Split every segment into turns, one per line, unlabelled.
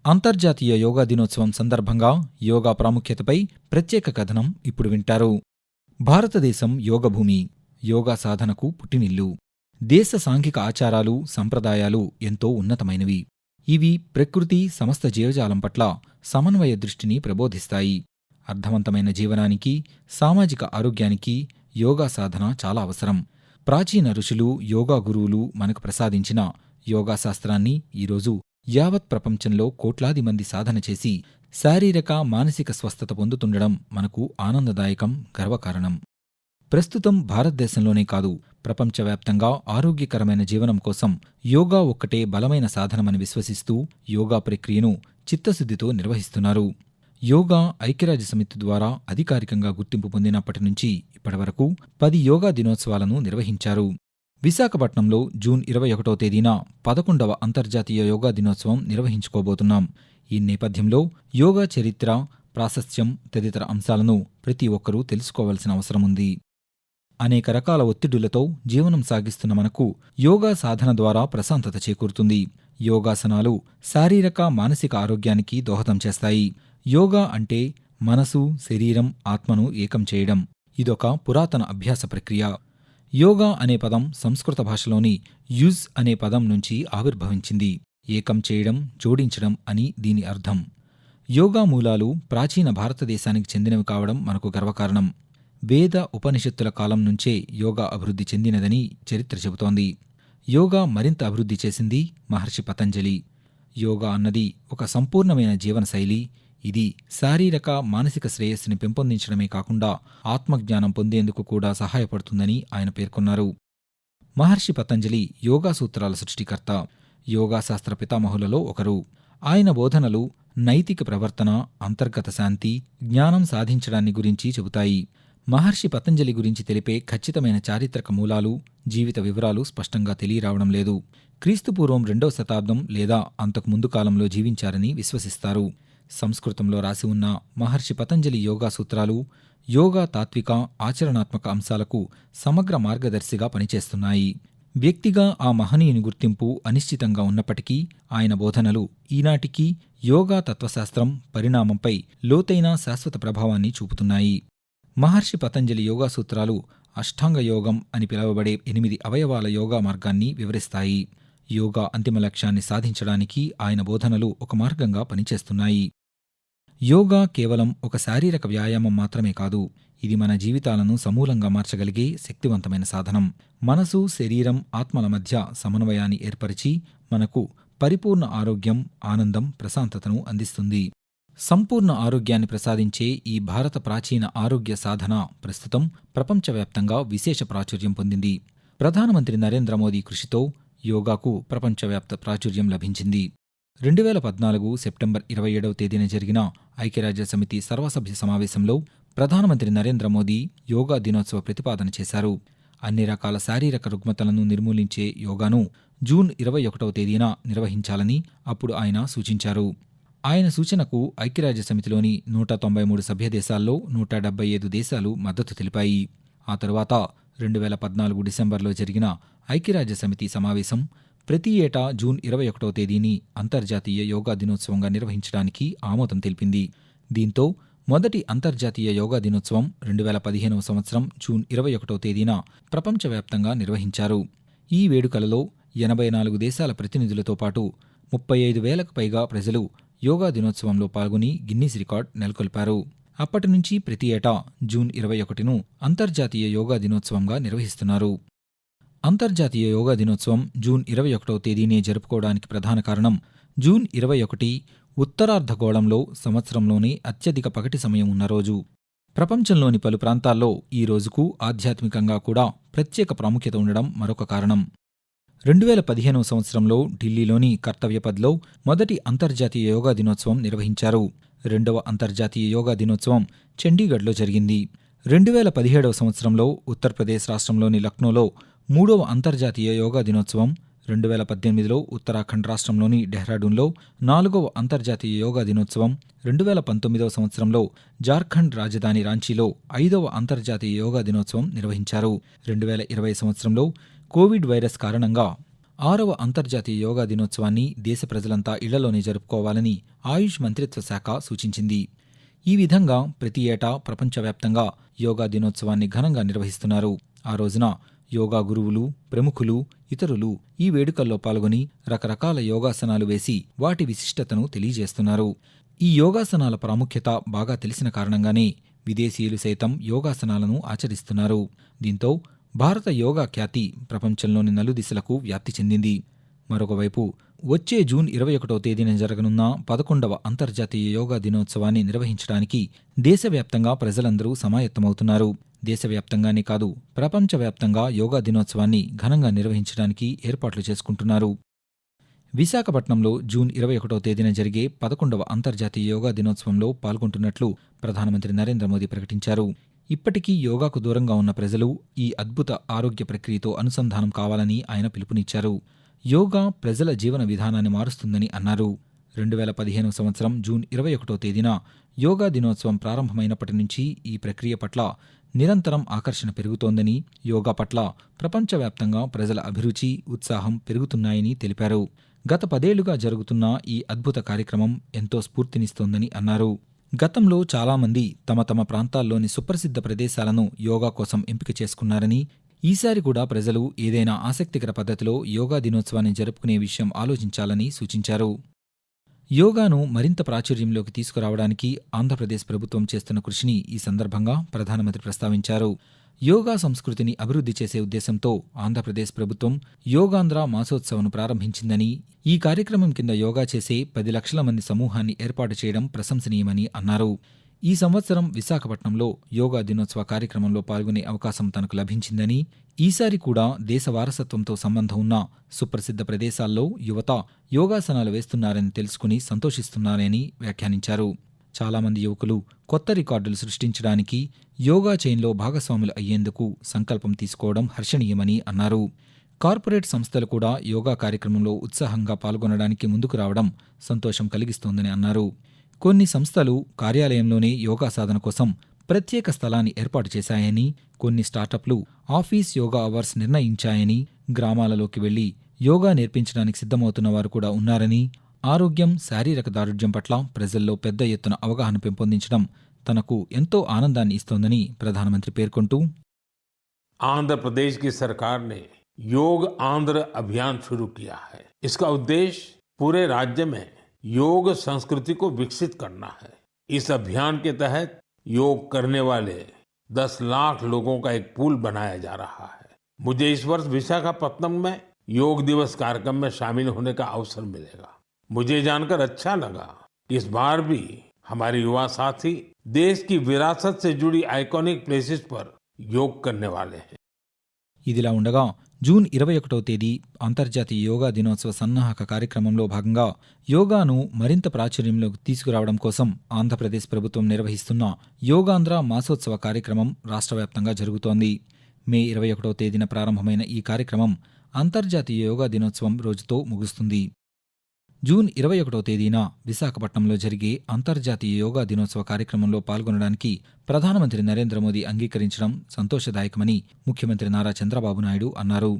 అంతర్జాతీయ యోగా దినోత్సవం సందర్భంగా యోగా ప్రాముఖ్యతపై ప్రత్యేక కథనం ఇప్పుడు వింటారు. భారతదేశం యోగభూమి, యోగా సాధనకు పుట్టినిల్లు. దేశ సాంఘిక ఆచారాలు, సంప్రదాయాలు ఎంతో ఉన్నతమైనవి. ఇవి ప్రకృతి, సమస్త జీవజాలం పట్ల సమన్వయ దృష్టిని ప్రబోధిస్తాయి. అర్థవంతమైన జీవనానికి, సామాజిక ఆరోగ్యానికి యోగా సాధన చాలా అవసరం. ప్రాచీన ఋషులు, యోగా గురువులు మనకు ప్రసాదించిన యోగాశాస్త్రాన్ని ఈరోజు యావత్ ప్రపంచంలో కోట్లాది మంది సాధన చేసి శారీరక, మానసిక స్వస్థత పొందుతుండడం మనకు ఆనందదాయకం, గర్వకారణం. ప్రస్తుతం భారతదేశంలోనే కాదు, ప్రపంచవ్యాప్తంగా ఆరోగ్యకరమైన జీవనం కోసం యోగా ఒక్కటే బలమైన సాధనమని విశ్వసిస్తూ యోగా ప్రక్రియను చిత్తశుద్ధితో నిర్వహిస్తున్నారు. యోగా ఐక్యరాజ్యసమితి ద్వారా అధికారికంగా గుర్తింపు పొందినప్పటి నుంచి ఇప్పటివరకు 10 యోగా దినోత్సవాలను నిర్వహించారు. విశాఖపట్నంలో జూన్ 21వ తేదీన 11వ అంతర్జాతీయ యోగా దినోత్సవం నిర్వహించుకోబోతున్నాం. ఈ నేపథ్యంలో యోగా చరిత్ర, ప్రాశస్త్యం తదితర అంశాలను ప్రతి ఒక్కరూ తెలుసుకోవాల్సిన అవసరముంది. అనేక రకాల ఒత్తిడులతో జీవనం సాగిస్తున్న మనకు యోగా సాధన ద్వారా ప్రశాంతత చేకూరుతుంది. యోగాసనాలు శారీరక, మానసిక ఆరోగ్యానికి దోహదం చేస్తాయి. యోగా అంటే మనసు, శరీరం, ఆత్మను ఏకం చేయడం. ఇదొక పురాతన అభ్యాస ప్రక్రియ. యోగా అనే పదం సంస్కృత భాషలోని యుజ్ అనే పదం నుంచి ఆవిర్భవించింది. ఏకం చేయడం, జోడించడం అని దీని అర్థం. యోగా మూలాలు ప్రాచీన భారతదేశానికి చెందినవి కావడం మనకు గర్వకారణం. వేద, ఉపనిషత్తుల కాలం నుంచే యోగా అభివృద్ధి చెందినదని చరిత్ర చెబుతోంది. యోగా మరింత అభివృద్ధి చేసింది మహర్షి పతంజలి. యోగా అన్నది ఒక సంపూర్ణమైన జీవనశైలి. ఇది శారీరక, మానసిక శ్రేయస్సుని పెంపొందించడమే కాకుండా ఆత్మజ్ఞానం పొందేందుకు కూడా సహాయపడుతుందని ఆయన పేర్కొన్నారు. మహర్షి పతంజలి యోగా సూత్రాల సృష్టికర్త, యోగాశాస్త్ర పితామహులలో ఒకరు. ఆయన బోధనలు నైతిక ప్రవర్తన, అంతర్గత శాంతి, జ్ఞానం సాధించడాన్ని గురించి చెబుతాయి. మహర్షి పతంజలి గురించి తెలిపే ఖచ్చితమైన చారిత్రక మూలాలు, జీవిత వివరాలు స్పష్టంగా తెలియరావడం లేదు. క్రీస్తుపూర్వం 2వ శతాబ్దం లేదా అంతకు ముందు కాలంలో జీవించారని విశ్వసిస్తారు. సంస్కృతంలో రాసి ఉన్న మహర్షి పతంజలి యోగా సూత్రాలు యోగా తాత్విక, ఆచరణాత్మక అంశాలకు సమగ్ర మార్గదర్శిగా పనిచేస్తున్నాయి. వ్యక్తిగా ఆ మహనీయుని గుర్తింపు అనిశ్చితంగా ఉన్నప్పటికీ ఆయన బోధనలు ఈనాటికీ యోగా తత్వశాస్త్రం, పరిణామంపై లోతైన శాశ్వత ప్రభావాన్ని చూపుతున్నాయి. మహర్షి పతంజలి యోగా సూత్రాలు అష్టాంగ యోగం అని పిలువబడే 8 అవయవాల యోగా మార్గాన్ని వివరిస్తాయి. యోగా అంతిమ లక్ష్యాన్ని సాధించడానికి ఆయన బోధనలు ఒక మార్గంగా పనిచేస్తున్నాయి. యోగా కేవలం ఒక శారీరక వ్యాయామం మాత్రమే కాదు, ఇది మన జీవితాలను సమూలంగా మార్చగలిగే శక్తివంతమైన సాధనం. మనసు, శరీరం, ఆత్మల మధ్య సమన్వయాన్ని ఏర్పరిచి మనకు పరిపూర్ణ ఆరోగ్యం, ఆనందం, ప్రశాంతతను అందిస్తుంది. సంపూర్ణ ఆరోగ్యాన్ని ప్రసాదించే ఈ భారత ప్రాచీన ఆరోగ్య సాధన ప్రస్తుతం ప్రపంచవ్యాప్తంగా విశేష ప్రాచుర్యం పొందింది. ప్రధానమంత్రి నరేంద్ర మోదీ కృషితో యోగాకు ప్రపంచవ్యాప్త ప్రాచుర్యం లభించింది. 2014 సెప్టెంబర్ 27వ తేదీన జరిగిన ఐక్యరాజ్యసమితి సర్వసభ్య సమావేశంలో ప్రధానమంత్రి నరేంద్ర మోదీ యోగా దినోత్సవ ప్రతిపాదన చేశారు. అన్ని రకాల శారీరక రుగ్మతలను నిర్మూలించే యోగాను జూన్ 21వ తేదీన నిర్వహించాలని అప్పుడు ఆయన సూచించారు. ఆయన సూచనకు ఐక్యరాజ్యసమితిలోని 193 సభ్యదేశాల్లో 175 దేశాలు మద్దతు తెలిపాయి. ఆ తరువాత 2014 డిసెంబర్లో జరిగిన ఐక్యరాజ్యసమితి సమావేశం ప్రతి ఏటా జూన్ 21వ తేదీని అంతర్జాతీయ యోగా దినోత్సవంగా నిర్వహించడానికి ఆమోదం తెలిపింది. దీంతో మొదటి అంతర్జాతీయ యోగా దినోత్సవం 2015వ సంవత్సరం జూన్ 21వ తేదీన ప్రపంచవ్యాప్తంగా నిర్వహించారు. ఈ వేడుకలలో 84 దేశాల ప్రతినిధులతో పాటు 35,000కు పైగా ప్రజలు యోగా దినోత్సవంలో పాల్గొని గిన్నీస్ రికార్డ్ నెలకొల్పారు. అప్పటి నుంచి ప్రతి ఏటా జూన్ 21ను అంతర్జాతీయ యోగా దినోత్సవంగా నిర్వహిస్తున్నారు. అంతర్జాతీయ యోగా దినోత్సవం జూన్ 21వ తేదీనే జరుపుకోవడానికి ప్రధాన కారణం జూన్ 21 ఉత్తరార్ధగోళంలో సంవత్సరంలోనే అత్యధిక పగటి సమయం ఉన్న రోజు. ప్రపంచంలోని పలు ప్రాంతాల్లో ఈ రోజుకు ఆధ్యాత్మికంగా కూడా ప్రత్యేక ప్రాముఖ్యత ఉండడం మరొక కారణం. 2015వ సంవత్సరంలో ఢిల్లీలోని కర్తవ్యపథ్లో మొదటి అంతర్జాతీయ యోగా దినోత్సవం నిర్వహించారు. 2వ అంతర్జాతీయ యోగా దినోత్సవం చండీగఢ్లో జరిగింది. 2017వ సంవత్సరంలో ఉత్తరప్రదేశ్ రాష్ట్రంలోని లక్నోలో 3వ అంతర్జాతీయ యోగా దినోత్సవం, 2018లో ఉత్తరాఖండ్ రాష్ట్రంలోని డెహ్రాడూన్లో 4వ అంతర్జాతీయ యోగా దినోత్సవం, 2019వ సంవత్సరంలో జార్ఖండ్ రాజధాని రాంచీలో 5వ అంతర్జాతీయ యోగా దినోత్సవం నిర్వహించారు. 2020 సంవత్సరంలో కోవిడ్ వైరస్ కారణంగా 6వ అంతర్జాతీయ యోగా దినోత్సవాన్ని దేశ ప్రజలంతా ఇళ్లలోనే జరుపుకోవాలని ఆయుష్ మంత్రిత్వ శాఖ సూచించింది. ఈ విధంగా ప్రతి ఏటా ప్రపంచవ్యాప్తంగా యోగా దినోత్సవాన్ని ఘనంగా నిర్వహిస్తున్నారు. ఆ రోజున యోగా గురువులు, ప్రముఖులు, ఇతరులు ఈ వేడుకల్లో పాల్గొని రకరకాల యోగాసనాలు వేసి వాటి విశిష్టతను తెలియజేస్తున్నారు. ఈ యోగాసనాల ప్రాముఖ్యత బాగా తెలిసిన కారణంగానే విదేశీయులు సైతం యోగాసనాలను ఆచరిస్తున్నారు. దీంతో భారత యోగా ఖ్యాతి ప్రపంచంలోని నలుదిశలకు వ్యాప్తి చెందింది. మరొకవైపు వచ్చే జూన్ 21వ తేదీన జరగనున్న 11వ అంతర్జాతీయ యోగా దినోత్సవాన్ని నిర్వహించడానికి దేశవ్యాప్తంగా ప్రజలందరూ సమాయత్తమవుతున్నారు. దేశవ్యాప్తంగానే కాదు, ప్రపంచవ్యాప్తంగా యోగా దినోత్సవాన్ని ఘనంగా నిర్వహించడానికి ఏర్పాట్లు చేసుకుంటున్నారు. విశాఖపట్నంలో జూన్ 21వ తేదీన జరిగే 11వ అంతర్జాతీయ యోగా దినోత్సవంలో పాల్గొంటున్నట్లు ప్రధానమంత్రి నరేంద్ర మోదీ ప్రకటించారు. ఇప్పటికీ యోగాకు దూరంగా ఉన్న ప్రజలు ఈ అద్భుత ఆరోగ్య ప్రక్రియతో అనుసంధానం కావాలని ఆయన పిలుపునిచ్చారు. యోగా ప్రజల జీవన విధానాన్ని మారుస్తుందని అన్నారు. 2015 సంవత్సరం జూన్ 21వ తేదీన యోగా దినోత్సవం ప్రారంభమైనప్పటి నుంచి ఈ ప్రక్రియ పట్ల నిరంతరం ఆకర్షణ పెరుగుతోందని, యోగా పట్ల ప్రపంచవ్యాప్తంగా ప్రజల అభిరుచి, ఉత్సాహం పెరుగుతున్నాయని తెలిపారు. గత 10 ఏళ్లుగా జరుగుతున్న ఈ అద్భుత కార్యక్రమం ఎంతో స్ఫూర్తినిస్తోందని అన్నారు. గతంలో చాలామంది తమ తమ ప్రాంతాల్లోని సుప్రసిద్ధ ప్రదేశాలను యోగా కోసం ఎంపిక చేసుకున్నారని, ఈసారి కూడా ప్రజలు ఏదైనా ఆసక్తికర పద్ధతిలో యోగా దినోత్సవాన్ని జరుపుకునే విషయం ఆలోచించాలని సూచించారు. యోగాను మరింత ప్రాచుర్యంలోకి తీసుకురావడానికి ఆంధ్రప్రదేశ్ ప్రభుత్వం చేస్తున్న కృషిని ఈ సందర్భంగా ప్రధానమంత్రి ప్రస్తావించారు. యోగా సంస్కృతిని అభివృద్ధి చేసే ఉద్దేశంతో ఆంధ్రప్రదేశ్ ప్రభుత్వం యోగాంధ్ర మాసోత్సవ్ను ప్రారంభించిందని, ఈ కార్యక్రమం కింద యోగా చేసే 10 లక్షల మంది సమూహాన్ని ఏర్పాటు చేయడం ప్రశంసనీయమని అన్నారు. ఈ సంవత్సరం విశాఖపట్నంలో యోగా దినోత్సవ కార్యక్రమంలో పాల్గొనే అవకాశం తనకు లభించిందని, ఈసారి కూడా దేశ వారసత్వంతో సంబంధం ఉన్న సుప్రసిద్ధ ప్రదేశాల్లో యువత యోగాసనాలు వేస్తున్నారని తెలుసుకుని సంతోషిస్తున్నారని వ్యాఖ్యానించారు. చాలామంది యువకులు కొత్త రికార్డులు సృష్టించడానికి, యోగా చైన్లో భాగస్వాములు అయ్యేందుకు సంకల్పం తీసుకోవడం హర్షణీయమని అన్నారు. కార్పొరేట్ సంస్థలు కూడా యోగా కార్యక్రమంలో ఉత్సాహంగా పాల్గొనడానికి ముందుకు రావడం సంతోషం కలిగిస్తోందని అన్నారు. కొన్ని సంస్థలు కార్యాలయంలోనే యోగా సాధన కోసం ప్రత్యేక స్థలాన్ని ఏర్పాటు చేశాయని, కొన్ని స్టార్టప్లు ఆఫీస్ యోగా అవర్స్ నిర్ణయించాయని, గ్రామాలలోకి వెళ్లి యోగా నేర్పించడానికి సిద్ధమవుతున్న వారు కూడా ఉన్నారని, ఆరోగ్యం, శారీరక దారుఢ్యం పట్ల ప్రజల్లో పెద్ద ఎత్తున అవగాహన పెంపొందించడం తనకు ఎంతో ఆనందాన్ని ఇస్తోందని ప్రధానమంత్రి పేర్కొంటూ,
आंध्र प्रदेश की सरकार ने योग आंध्र अभियान शुरू किया है। इसका उद्देश्य पूरे राज्य में योग संस्कृति को विकसित करना है। इस अभियान के तहत योग करने वाले 10 लाख लोगों का एक पूल बनाया जा रहा है। मुझे इस वर्ष विशाखापत्तनम में योग दिवस कार्यक्रम में शामिल होने का अवसर मिलेगा। मुझे जानकर अच्छा लगा कि इस बार भी हमारे युवा साथी देश की विरासत से जुड़ी आइकॉनिक प्लेसेस पर योग करने वाले हैं।
ఇదిలా ఉండగా జూన్ 21వ తేదీ అంతర్జాతీయ యోగా దినోత్సవ సన్నాహక కార్యక్రమంలో భాగంగా యోగాను మరింత ప్రాచుర్యంలోకి తీసుకురావడం కోసం ఆంధ్రప్రదేశ్ ప్రభుత్వం నిర్వహిస్తున్న యోగాంధ్ర మాసోత్సవ కార్యక్రమం రాష్ట్రవ్యాప్తంగా జరుగుతోంది. మే 21వ తేదీన ప్రారంభమైన ఈ కార్యక్రమం అంతర్జాతీయ యోగా దినోత్సవం రోజుతో ముగుస్తుంది. జూన్ 21వ తేదీన విశాఖపట్నంలో జరిగే అంతర్జాతీయ యోగా దినోత్సవ కార్యక్రమంలో పాల్గొనడానికి ప్రధానమంత్రి నరేంద్ర మోదీ అంగీకరించడం సంతోషదాయకమని ముఖ్యమంత్రి నారా చంద్రబాబు నాయుడు అన్నారు.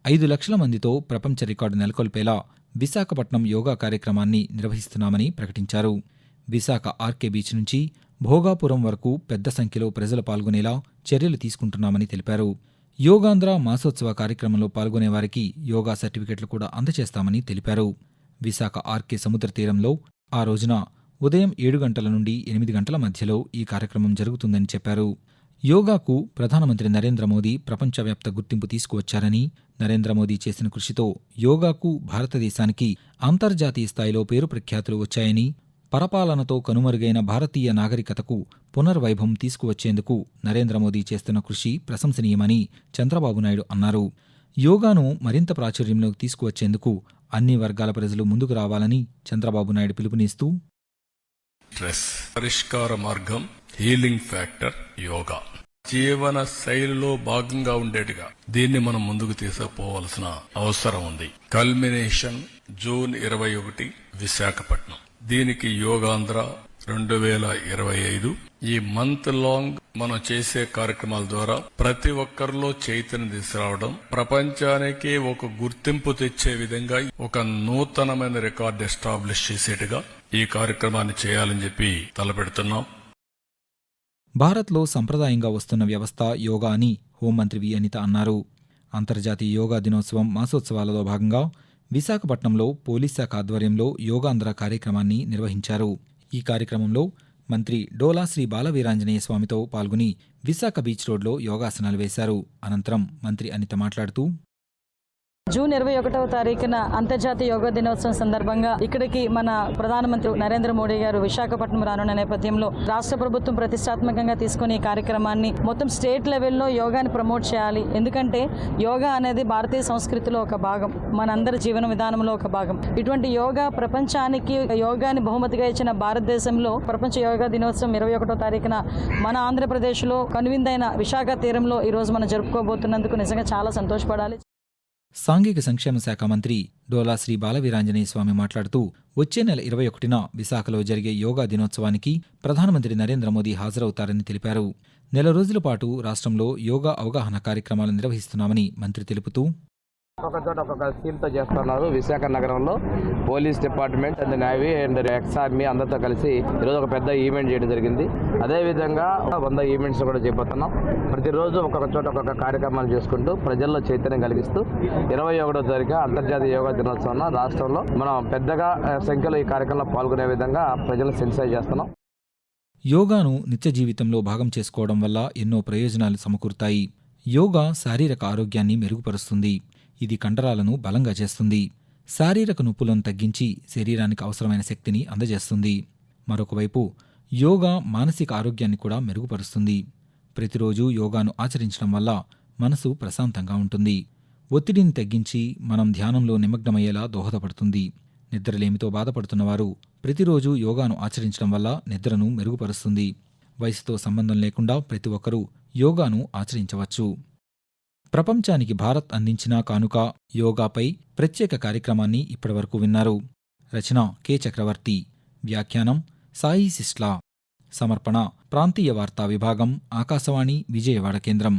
5 లక్షల మందితో ప్రపంచ రికార్డు నెలకొల్పేలా విశాఖపట్నం యోగా కార్యక్రమాన్ని నిర్వహిస్తున్నామని ప్రకటించారు. విశాఖ ఆర్కే బీచ్ నుంచి భోగాపురం వరకు పెద్ద సంఖ్యలో ప్రజలు పాల్గొనేలా చర్యలు తీసుకుంటున్నామని తెలిపారు. యోగాంధ్ర మాసోత్సవ కార్యక్రమంలో పాల్గొనే వారికి యోగా సర్టిఫికెట్లు కూడా అందజేస్తామని తెలిపారు. విశాఖ ఆర్కే సముద్ర తీరంలో ఆ రోజున ఉదయం 7 గంటల నుండి 8 గంటల మధ్యలో ఈ కార్యక్రమం జరుగుతుందని చెప్పారు. యోగాకు ప్రధానమంత్రి నరేంద్ర మోదీ ప్రపంచవ్యాప్త గుర్తింపు తీసుకువచ్చారని, నరేంద్ర మోదీ చేసిన కృషితో యోగాకు భారతదేశానికి అంతర్జాతీయ స్థాయిలో పేరు ప్రఖ్యాతులు వచ్చాయని, పరపాలనతో కనుమరుగైన భారతీయ నాగరికతకు పునర్వైభవం తీసుకువచ్చేందుకు నరేంద్ర మోదీ చేస్తున్న కృషి ప్రశంసనీయమని చంద్రబాబు నాయుడు అన్నారు. యోగాను మరింత ప్రాచుర్యంలోకి తీసుకువచ్చేందుకు అన్ని వర్గాల ప్రజలు ముందుకు రావాలని చంద్రబాబు నాయుడు పిలుపునిస్తూ,
స్ట్రెస్ పరిష్కార మార్గం, హీలింగ్ ఫ్యాక్టర్ యోగా జీవన శైలిలో భాగంగా ఉండేట్టుగా దీన్ని మనం ముందుకు తీసుకుపోవాల్సిన అవసరం ఉంది. Culmination June 21 Visakhapatnam. దీనికి యోగాంధ్ర 2025 ఈ మంత్ లాంగ్ మనం చేసే కార్యక్రమాల ద్వారా ప్రతి ఒక్కరిలో చైతన్యం తీసుకురావడం, ప్రపంచానికి ఒక గుర్తింపు తెచ్చే విధంగా ఒక నూతనమైన రికార్డు ఎస్టాబ్లిష్ చేసేట్టుగా ఈ కార్యక్రమాన్ని చేయాలని చెప్పి తలపెడుతున్నాం.
భారత్లో సంప్రదాయంగా వస్తున్న వ్యవస్థ యోగా అని హోంమంత్రి వి అనిత అన్నారు. అంతర్జాతీయ యోగా దినోత్సవం మాసోత్సవాలలో భాగంగా విశాఖపట్నంలో పోలీస్ శాఖ ఆధ్వర్యంలో యోగాంధ్ర కార్యక్రమాన్ని నిర్వహించారు. ఈ కార్యక్రమంలో మంత్రి డోలా శ్రీ బాలవీరాంజనేయ స్వామితో పాల్గొని విశాఖ బీచ్ రోడ్లో యోగాసనాలు వేశారు. అనంతరం మంత్రి అనిత మాట్లాడుతూ,
జూన్ 21వ తారీఖున అంతర్జాతీయ యోగా దినోత్సవం సందర్భంగా ఇక్కడికి మన ప్రధానమంత్రి నరేంద్ర మోడీ గారు విశాఖపట్నం రానున్న నేపథ్యంలో రాష్ట్ర ప్రభుత్వం ప్రతిష్టాత్మకంగా తీసుకుని ఈ కార్యక్రమాన్ని మొత్తం స్టేట్ లెవెల్లో యోగాని ప్రమోట్ చేయాలి. ఎందుకంటే యోగా అనేది భారతీయ సంస్కృతిలో ఒక భాగం, మనందరి జీవన విధానంలో ఒక భాగం. ఇటువంటి యోగా ప్రపంచానికి యోగాని బహుమతిగా ఇచ్చిన భారతదేశంలో ప్రపంచ యోగా దినోత్సవం 21వ తారీఖున మన ఆంధ్రప్రదేశ్లో కనువిందైన విశాఖ తీరంలో ఈ రోజు మనం జరుపుకోబోతున్నందుకు నిజంగా చాలా సంతోషపడాలి.
సాంఘిక సంక్షేమ శాఖ మంత్రి డోలా శ్రీ బాలవీరాంజనేయ స్వామి మాట్లాడుతూ, వచ్చే నెల 21న విశాఖలో జరిగే యోగా దినోత్సవానికి ప్రధానమంత్రి నరేంద్ర మోదీ హాజరవుతారని తెలిపారు. నెల రోజుల పాటు రాష్ట్రంలో యోగా అవగాహన కార్యక్రమాలు నిర్వహిస్తున్నామని మంత్రి తెలుపుతూ,
ఒక చోట ఒక్కొక్క థీమ్తో చేస్తున్నారు. విశాఖ నగరంలో police department and navy and ex army అందరితో కలిసి ఈరోజు ఒక పెద్ద ఈవెంట్ చేయడం జరిగింది. అదేవిధంగా 100 ఈవెంట్స్ కూడా చేయబోతున్నాం. ప్రతిరోజు ఒక్కొక్క చోట ఒక్కొక్క కార్యక్రమాలు చేసుకుంటూ ప్రజల్లో చైతన్యం కలిగిస్తూ 21వ తారీఖు అంతర్జాతీయ యోగా దినోత్సవం రాష్ట్రంలో మనం పెద్దగా సంఖ్యలో ఈ కార్యక్రమంలో పాల్గొనే విధంగా ప్రజలను సెన్సిటైజ్ చేస్తున్నాం.
యోగాను నిత్య జీవితంలో భాగం చేసుకోవడం వల్ల ఎన్నో ప్రయోజనాలు సమకూరుతాయి. యోగా శారీరక ఆరోగ్యాన్ని మెరుగుపరుస్తుంది. ఇది కండరాలను బలంగా చేస్తుంది. శారీరక నొప్పులను తగ్గించి శరీరానికి అవసరమైన శక్తిని అందజేస్తుంది. మరొకవైపు యోగా మానసిక ఆరోగ్యాన్ని కూడా మెరుగుపరుస్తుంది. ప్రతిరోజు యోగాను ఆచరించడం వల్ల మనసు ప్రశాంతంగా ఉంటుంది. ఒత్తిడిని తగ్గించి మనం ధ్యానంలో నిమగ్నమయ్యేలా దోహదపడుతుంది. నిద్రలేమితో బాధపడుతున్నవారు ప్రతిరోజు యోగాను ఆచరించడం వల్ల నిద్రను మెరుగుపరుస్తుంది. వయసుతో సంబంధం లేకుండా ప్రతి ఒక్కరూ యోగాను ఆచరించవచ్చు. ప్రపంచానికి భారత్ అందించిన కానుక యోగాపై ప్రత్యేక కార్యక్రమాన్ని ఇప్పటివరకు విన్నారు. రచన కె చక్రవర్తి, వ్యాఖ్యానం సాయి సిస్లా, సమర్పణ ప్రాంతీయ వార్తా విభాగం, ఆకాశవాణి విజయవాడ కేంద్రం.